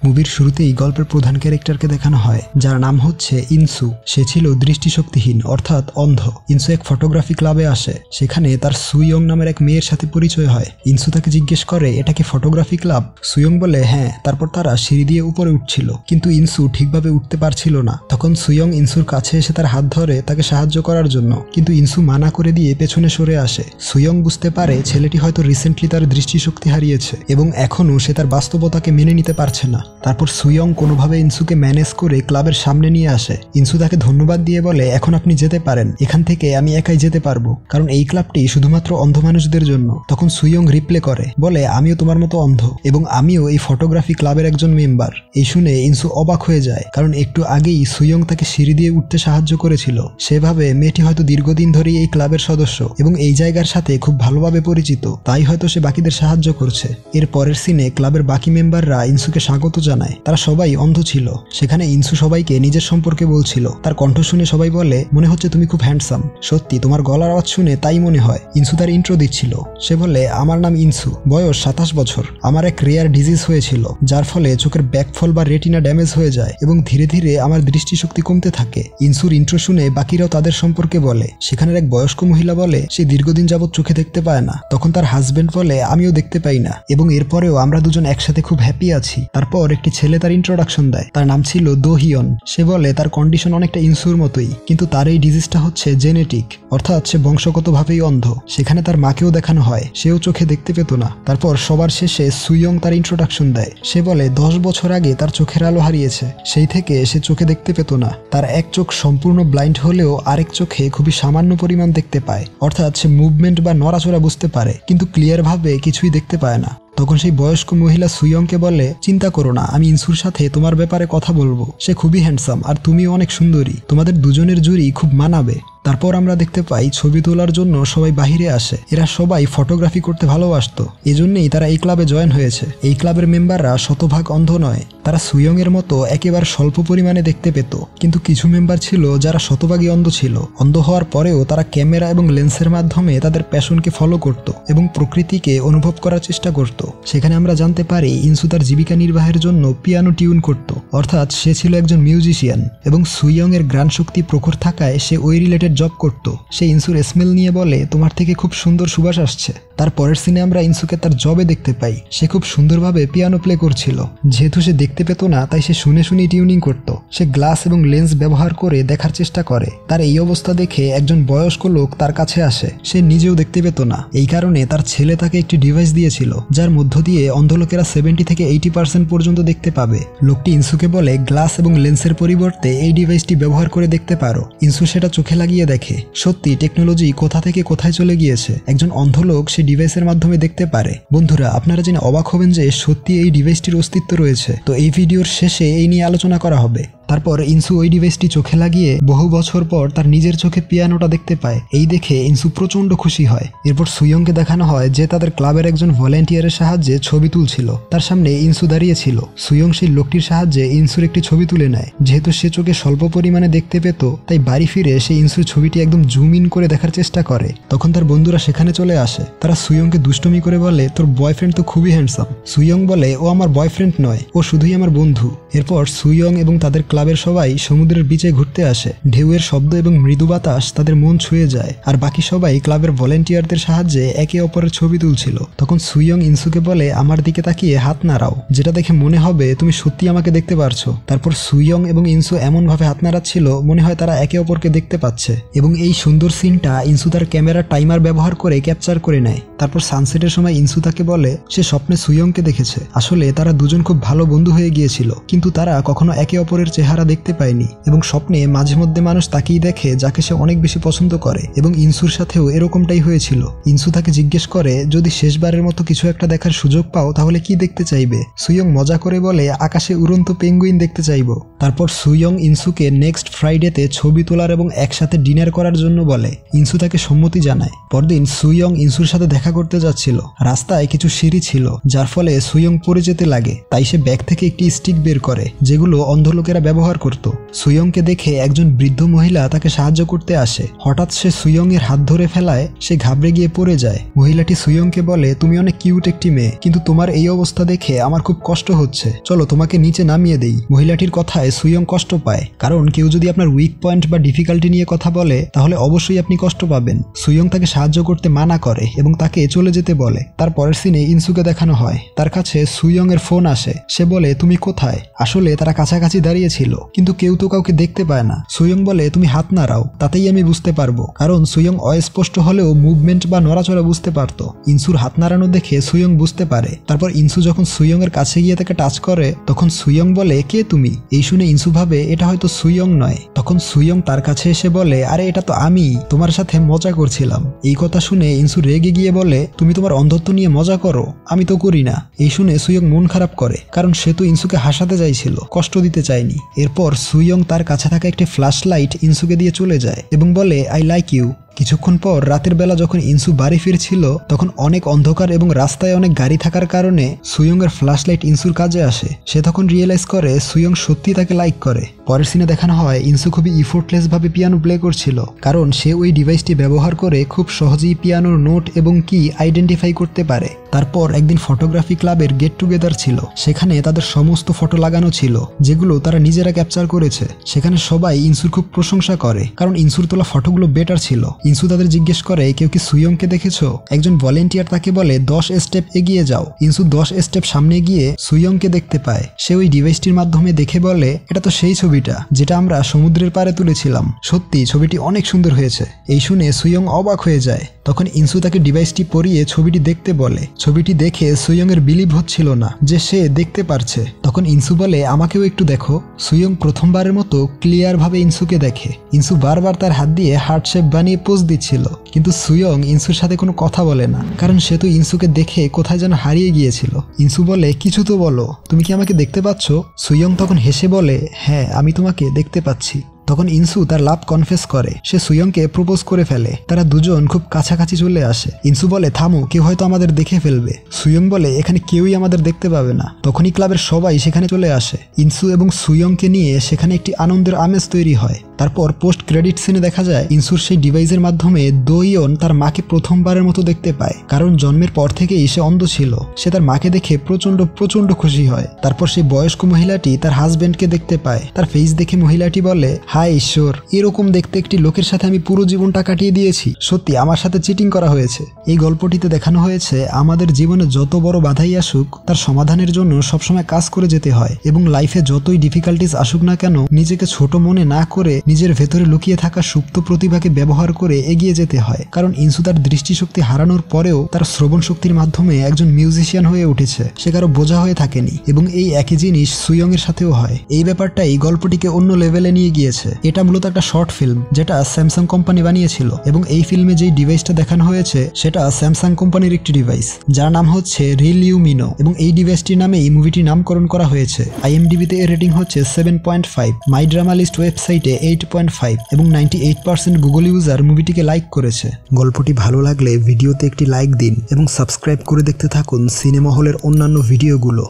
মুভির শুরুতেই গল্পের প্রধান ক্যারেক্টারকে দেখানো হয়, যার নাম হচ্ছে ইনসু। সে ছিল দৃষ্টিশক্তিহীন অর্থাৎ অন্ধ। ইনসু এক ফটোগ্রাফি ক্লাবে আসে। সেখানে তার সুইয়ং নামের এক মেয়ের সাথে পরিচয় হয়। ইনসু তাকে জিজ্ঞেস করে, এটা কি ফটোগ্রাফি ক্লাব? সুইয়ং বলে হ্যাঁ। তারপর তারা সিঁড়ি দিয়ে উপরে উঠছিল, কিন্তু ইনসু ঠিকভাবে উঠতে পারছিল না। তখন সুইয়ং ইনসুর কাছে এসে তার হাত ধরে তাকে সাহায্য করার জন্য, কিন্তু ইনসু মানা করে দিয়ে পেছনে সরে আসে। সুইয়ং বুঝতে পারে ছেলেটি হয়তো রিসেন্টলি তার দৃষ্টিশক্তি হারিয়েছে এবং এখনও সে তার বাস্তবতাকে মেনে নিতে পারছে না। তারপর সুইয়ং কোনোভাবে ইনসুকে ম্যানেজ করে ক্লাবের সামনে নিয়ে আসে। ইনসু তাকে ধন্যবাদ দিয়ে বলে, এখন আপনি যেতে পারেন, এখান থেকে আমি একাই যেতে পারবো, কারণ এই ক্লাবটি শুধুমাত্র অন্ধ মানুষদের জন্য। তখন সুইয়ং রিপ্লে করে, বলে আমিও তোমার মতো অন্ধ এবং আমিও এই ফটোগ্রাফি ক্লাবের একজন মেম্বার। এই শুনে ইনসু অবাক হয়ে যায়, কারণ একটু আগেই সুইয়ং তাকে সিঁড়ি দিয়ে উঠতে সাহায্য করেছিল। সেভাবে মেয়েটি হয়তো দীর্ঘদিন ধরেই এই ক্লাবের সদস্য এবং এই জায়গার সাথে খুব ভালোভাবে পরিচিত, তাই হয়তো সে বাকিদের সাহায্য করছে। এর পরের সিনে ক্লাবের বাকি মেম্বাররা ইনসুকে স্বাগত জানায়। তারা সবাই অন্ধ ছিল। সেখানে ইনসু সবাইকে নিজের সম্পর্কে বলছিল। তার কণ্ঠ শুনে সবাই বলে, মনে হচ্ছে তুমি খুব হ্যান্ডসাম। সত্যি, তোমার গলার আওয়াজ শুনে তাই মনে হয়। ইনসু তার ইন্ট্রো দিচ্ছিল। সে বলে, আমার নাম ইনসু, বয়স 27 বছর। আমার এক রেয়ার ডিজিজ হয়েছিল, যার ফলে চোখের ব্যাকফল বা রেটিনা ড্যামেজ হয়ে যায় এবং ধীরে ধীরে আমার দৃষ্টিশক্তি কমতে থাকে। ইনসুর ইন্ট্রো শুনে বাকিরাও তাদের সম্পর্কে বলে। সেখানের এক বয়স্ক মহিলা বলে, সে দীর্ঘদিন যাবৎ চোখে দেখতে পায় না। তখন তার হাজবেন্ড বলে, আমিও দেখতে পাই না এবং এরপরেও আমরা দুজন একসাথে খুব হ্যাপি আছি। তারপর একটি ছেলে তার ইন্ট্রোডাকশন দেয়। তার নাম ছিল দো হিয়ন। সে বলে তার কন্ডিশন অনেকটা ইনসুর মতোই, কিন্তু তার এই ডিজিজটা হচ্ছে জেনেটিক, অর্থাৎ সে বংশগতভাবেই অন্ধ। সেখানে তার মাকেও দেখানো হয়, সেও চোখে দেখতে পেত না। তারপর সবার শেষে সুইয়ং তার ইন্ট্রোডাকশন দেয়। সে বলে 10 বছর আগে তার চোখের আলো হারিয়েছে। সেই থেকে সে চোখে দেখতে পেত না। তার এক চোখ সম্পূর্ণ ব্লাইন্ড হলেও আরেক চোখে খুবই সামান্য পরিমাণ দেখতে পায়, অর্থাৎ সে মুভমেন্ট বা নড়াচড়া বুঝতে পারে, কিন্তু ক্লিয়ার ভাবে কিছুই দেখতে পায় না। তখন সেই বয়স্ক মহিলা সুইয়ংকে বলে, চিন্তা করো না, আমি ইনসুর সাথে তোমার ব্যাপারে কথা বলবো। সে খুবই হ্যান্ডসাম আর তুমিও অনেক সুন্দরী, তোমাদের দুজনের জুড়ি খুব মানাবে। তারপর আমরা দেখতে পাই ছবি তোলার জন্য সবাই বাহিরে আসে। এরা সবাই ফটোগ্রাফি করতে ভালোবাসতো, এজন্যই তারা এই ক্লাবে জয়েন হয়েছে। এই ক্লাবের মেম্বাররা শতভাগ অন্ধ নয়। তারা সুইয়ং এর মতো একেবারে স্বল্প পরিমাণে দেখতে পেত, কিন্তু কিছু মেম্বার ছিল যারা শতভাগই অন্ধ ছিল। অন্ধ হওয়ার পরেও তারা ক্যামেরা এবং লেন্সের মাধ্যমে তাদের প্যাশনকে ফলো করত এবং প্রকৃতিকে অনুভব করার চেষ্টা করত। সেখানে আমরা জানতে পারি ইনসু তার জীবিকা নির্বাহের জন্য পিয়ানো টিউন করত, অর্থাৎ সে ছিল একজন মিউজিশিয়ান এবং সুইয়ং এর গ্রাণ শক্তি প্রখর থাকায় সে ওই রিলেটেড জব করত। সে ইনসুর স্মেল নিয়ে বলে, তোমার থেকে খুব সুন্দর সুবাস আসছে। তার পরের সিনে আমরা ইনসুকে তার জবে দেখতে পাই। সে খুব সুন্দরভাবে পিয়ানো প্লে করছিল। যেহেতু সে দেখতে পেত না, তাই সে শুনে শুনেই টিউনিং করত। সে গ্লাস এবং লেন্স ব্যবহার করে দেখার চেষ্টা করে। তার এই অবস্থা দেখে একজন বয়স্ক লোক তার কাছে আসে। সে নিজেও দেখতে পেত না, এই কারণে তার ছেলে তাকে একটি ডিভাইস দিয়েছিল, যার মধ্য দিয়ে অন্ধ লোকেরা 70 থেকে 80% পর্যন্ত দেখতে পাবে। লোকটি ইনসুকে বলে, গ্লাস এবং লেন্সের পরিবর্তে এই ডিভাইসটি ব্যবহার করে দেখতে পারো। ইনসু সেটা চোখে লাগিয়ে দেখে। সত্যি, টেকনোলজি কোথা থেকে কোথায় চলে গিয়েছে। একজন অন্ধ লোক সে ডিভাইসের মাধ্যমে দেখতে পারে। বন্ধুরা, আপনারা জেনে অবাক হবেন যে সত্যি এই ডিভাইসটির অস্তিত্ব রয়েছে। তো এই ভিডিওর শেষে এই নিয়ে আলোচনা করা হবে। তারপর ইনসু ওই ডিভাইসটি চোখে লাগিয়ে বহু বছর পর তার নিজের চোখে পিয়ানোটা দেখতে পায়। এই দেখে ইনসু প্রচন্ড খুশি হয়। এরপর সুইয়ংকে দেখানো হয় যে তাদের ক্লাবের একজন ভলেন্টিয়ারের সাহায্যে ছবি তুলছিল। তার সামনে ইনসু দাঁড়িয়ে ছিল। সুইয়ং সেই লোকটির সাহায্যে ইনসুর একটি ছবি তুলে নেয়। যেহেতু সে চোখে স্বল্প পরিমাণে দেখতে পেত, তাই বাড়ি ফিরে সে ইনসুর ছবিটি একদম জুম ইন করে দেখার চেষ্টা করে। তখন তার বন্ধুরা সেখানে চলে আসে। তারা সুইয়ংকে দুষ্টমি করে বলে, তোর বয়ফ্রেন্ড তো খুবই হ্যান্ডসাম। সুইয়ং বলে, ও আমার বয়ফ্রেন্ড নয়, ও শুধুই আমার বন্ধু। এরপর সুইয়ং এবং তাদের ক্লাবের সবাই সমুদ্রের বিচে ঘুরতে আসে। ঢেউয়ের শব্দ এবং মৃদু বাতাস তাদের মন ছুঁয়ে যায়, আর বাকি সবাই ক্লাবের ভলেন্টিয়ারদের সাহায্যে একে অপরের ছবি তুলছিল। তখন সুইয়ং ইনসুকে বলে, আমার দিকে তাকিয়ে হাত নাড়াও, যেটা দেখে মনে হবে তুমি সত্যি আমাকে দেখতে পারছো। তারপর সুইয়ং এবং ইনসু এমন ভাবে হাত নাড়াচ্ছিল মনে হয় তারা একে অপরকে দেখতে পাচ্ছে। এবং এই সুন্দর সিনটা ইনসু তার ক্যামেরা টাইমার ব্যবহার করে ক্যাপচার করে নেয়। তারপর সানসেটের সময় ইনসু তাকে বলে সে স্বপ্নে সুইয়ংকে দেখেছে। আসলে তারা দুজন খুব ভালো বন্ধু হয়ে গিয়েছিল, কিন্তু তারা কখনো একে অপরের চেহারা দেখতে পায়নি। এবং স্বপ্নে মাঝে মধ্যে মানুষ তাকেই দেখে যাকে সে অনেক বেশি পছন্দ করে, এবং ইনসুর সাথেও এরকমটাই হয়েছিল। ইনসু তাকে জিজ্ঞেস করে, যদি শেষবারের মতো কিছু একটা দেখার সুযোগ পাও তাহলে কি দেখতে চাইবে? সুইয়ং মজা করে বলে, আকাশে উড়ন্ত পেঙ্গুইন দেখতে চাইবো। তারপর সুইয়ং ইনসুকে নেক্সট ফ্রাইডেতে ছবি তোলার এবং একসাথে ডিনার করার জন্য বলে। ইনসু তাকে সম্মতি জানায়। পরদিন সুইয়ং ইনসুর সাথে দেখা করতে যাচ্ছিল। রাস্তায় কিছু সিঁড়ি ছিল, যার ফলে সুইয়ং পড়ে যেতে লাগে। তাই সে ব্যাগ থেকে একটি স্টিক বের করে, যেগুলো অন্ধ লোকেরা ব্যবহার ব্যবহার করত। সুইয়ংকে দেখে একজন বৃদ্ধ মহিলা তাকে সাহায্য করতে আসে। হঠাৎ সে সুইয়ংয়ের হাত ধরে ফেলায় সে ঘাবড়ে গিয়ে পড়ে যায়। মহিলাটি সুইয়ংকে বলে, তুমি অনেক কিউট একটি মেয়ে, কিন্তু তোমার এই অবস্থা দেখে আমার খুব কষ্ট হচ্ছে, চলো তোমাকে নিচে নামিয়ে দেই। মহিলাটির কথায় সুইয়ং কষ্ট পায়, কারণ কেউ যদি আপনার উইক পয়েন্ট বা ডিফিকাল্টি নিয়ে কথা বলে তাহলে অবশ্যই আপনি কষ্ট পাবেন। সুইয়ং তাকে সাহায্য করতে মানা করে এবং তাকে চলে যেতে বলে। তার পরের সিনে ইনসুকে দেখানো হয়, তার কাছে সুইয়ং এর ফোন আসে। সে বলে, তুমি কোথায়? আসলে তারা কাছাকাছি দাঁড়িয়েছিল, কিন্তু কেউ তো কাউকে দেখতে পায় না। সুইয়ং বলে, তুমি হাত নাড়াও, তাতেই আমি বুঝতে পারবো, কারণ সুইয়ং অস্পষ্ট হলেও মুভমেন্ট বা নড়াচড়া বুঝতে পারত। ইনসুর হাত নাড়ানো দেখে সুইয়ং বুঝতে পারে। তারপর ইনসু যখন সুইয়ং এর কাছে গিয়ে তাকে টাচ করে তখন সুইয়ং বলে, কে তুমি? এই শুনে ইনসু ভাবে এটা হয়তো সুইয়ং নয়। তখন সুইয়ং তার কাছে এসে বলে, আরে এটা তো আমি, তোমার সাথে মজা করছিলাম। এই কথা শুনে ইনসু রেগে গিয়ে বলে, তুমি তোমার অন্ধত্ব নিয়ে মজা করো, আমি তো করি না। এই শুনে সুইয়ং মন খারাপ করে, কারণ সে তো ইনসুকে হাসাতে চাইছিল, কষ্ট দিতে চায়নি। এরপর সুইয়ং তার কাছে থাকা একটি ফ্ল্যাশ লাইট ইনসুকে দিয়ে চলে যায় এবং বলে, আই লাইক ইউ। কিছুক্ষণ পর রাতের বেলা যখন ইনসু বাড়ি ফিরছিল তখন অনেক অন্ধকার এবং রাস্তায় অনেক গাড়ি থাকার কারণে সুইয়ং এর ফ্ল্যাশ লাইট ইনসুর কাজে আসে। সে তখন রিয়েলাইজ করে সুইয়ং সত্যি তাকে লাইক করে। পরের সিনে দেখানো হয় ইনসু খুবই ইফোর্টলেস ভাবে পিয়ানো প্লে করছিল, কারণ সে ওই ডিভাইসটি ব্যবহার করে খুব সহজেই পিয়ানোর নোট এবং কি আইডেন্টিফাই করতে পারে। তারপর একদিন ফটোগ্রাফি ক্লাবের গেট টুগেদার ছিল। সেখানে তাদের সমস্ত ফটো লাগানো ছিল, যেগুলো তারা নিজেরা ক্যাপচার করেছে। সেখানে সবাই ইনসুর খুব প্রশংসা করে, কারণ ইনসুর তোলা ফটোগুলো বেটার ছিল। ইনসু তাদের জিজ্ঞেস করে, কেউ কি সুইয়ংকে দেখেছো? একজন ভলেন্টিয়ার তাকে বলে 10 স্টেপ এগিয়ে যাও। ইনসু 10 স্টেপ সামনে গিয়ে সুইয়ংকে দেখতে পায়। সে ওই ডিভাইসটির মাধ্যমে দেখে বলে, এটা তো সেই ছবিটা যেটা আমরা সমুদ্রের পাড়ে তুলেছিলাম। সত্যি ছবিটি অনেক সুন্দর হয়েছে। এই শুনে সুইয়ং অবাক হয়ে যায়। তখন ইনসু তাকে ডিভাইসটি পরিয়ে ছবিটি দেখতে বলে। ছবিটি দেখে সুইয়ং এর বিলিভ হচ্ছিল না যে সে দেখতে পারছে। তখন ইনসু বলে, আমাকেও একটু দেখো। সুইয়ং প্রথমবারের মতো ক্লিয়ার ভাবে ইনসুকে দেখে। ইনসু বারবার তার হাত দিয়ে হার্ট শেপ বানিয়ে পোজ দিচ্ছিল, কিন্তু সুইয়ং ইনসুর সাথে কোনো কথা বলে না, কারণ সে তো ইনসুকে দেখে কোথায় যেন হারিয়ে গিয়েছিল। ইনসু বলে, কিছু তো বলো, তুমি কি আমাকে দেখতে পাচ্ছ? সুইয়ং তখন হেসে বলে, হ্যাঁ আমি তোমাকে দেখতে পাচ্ছি। তখন ইনসু তার লাভ কনফেস করে। সে সুইয়ংকে প্রপোজ করে ফেলে। তারা দুজন খুব কাছাকাছি চলে আসে। ইনসু বলে, থামো, কেউ হয়তো আমাদের দেখে ফেলবে। সুইয়ং বলে, এখানে কেউই আমাদের দেখতে পাবে না। তখনই ক্লাবের সবাই সেখানে চলে আসে। ইনসু এবং সুইয়ংকে নিয়ে সেখানে একটি আনন্দের আমেজ তৈরি হয়। তারপর পোস্ট ক্রেডিট সিনে দেখা যায় ইনসুর সেই ডিভাইসের মাধ্যমে দোইয়ন তার মাকে প্রথমবারের মতো দেখতে পায়, কারণ জন্মের পর থেকেই সে অন্ধ ছিল। সে তার মাকে দেখে প্রচন্ড খুশি হয়। তারপর সেই বয়স্ক মহিলাটি তার হাজবেন্ডকে দেখতে পায়। তার ফেস দেখে মহিলাটি বলে, হায় ঈশ্বর, এরকম দেখতে একটি লোকের সাথে আমি পুরো জীবনটা কাটিয়ে দিয়েছি। সত্যি আমার সাথে চিটিং করা হয়েছে। এই গল্পটিতে দেখানো হয়েছে আমাদের জীবনে যত বড় বাধাই আসুক তার সমাধানের জন্য সবসময় কাজ করে যেতে হয়, এবং লাইফে যতই ডিফিকাল্টিস আসুক না কেন নিজেকে ছোট মনে না করে নিজের ভেতরে লুকিয়ে থাকা সুপ্ত প্রতিভাকে ব্যবহার করে এগিয়ে যেতে হয়। কারণ ইনসু তার দৃষ্টিশক্তি হারানোর পরেও তার শ্রবণ শক্তির মাধ্যমে একজন মিউজিশিয়ান হয়ে উঠেছে। সে কারো বোঝা হয়ে থাকেনি, এবং এই একই জিনিস সুইয়ং এর সাথেও হয়। এই ব্যাপারটাই গল্পটিকে অন্য লেভেলে নিয়ে গিয়েছে। এটা মূলত একটা শর্ট ফিল্ম যেটা স্যামসাং কোম্পানি বানিয়েছিল, এবং এই ফিল্মে যেই ডিভাইসটা দেখানো হয়েছে সেটা স্যামসাং কোম্পানির একটি ডিভাইস যার নাম হচ্ছে রিলিউমিনো, এবং এই ডিভাইসটির নামে এই মুভিটির নামকরণ করা হয়েছে। IMDb-তে এর রেটিং হচ্ছে 7.5, মাই ড্রামা লিস্ট ওয়েবসাইটে 8.5 এবং 98% গুগল ইউজার মুভিটিকে লাইক করেছে। গল্পটি ভালো লাগলে ভিডিওতে একটি লাইক দিন এবং সাবস্ক্রাইব করে দেখতে থাকুন সিনেমা হলের অন্যান্য ভিডিওগুলো।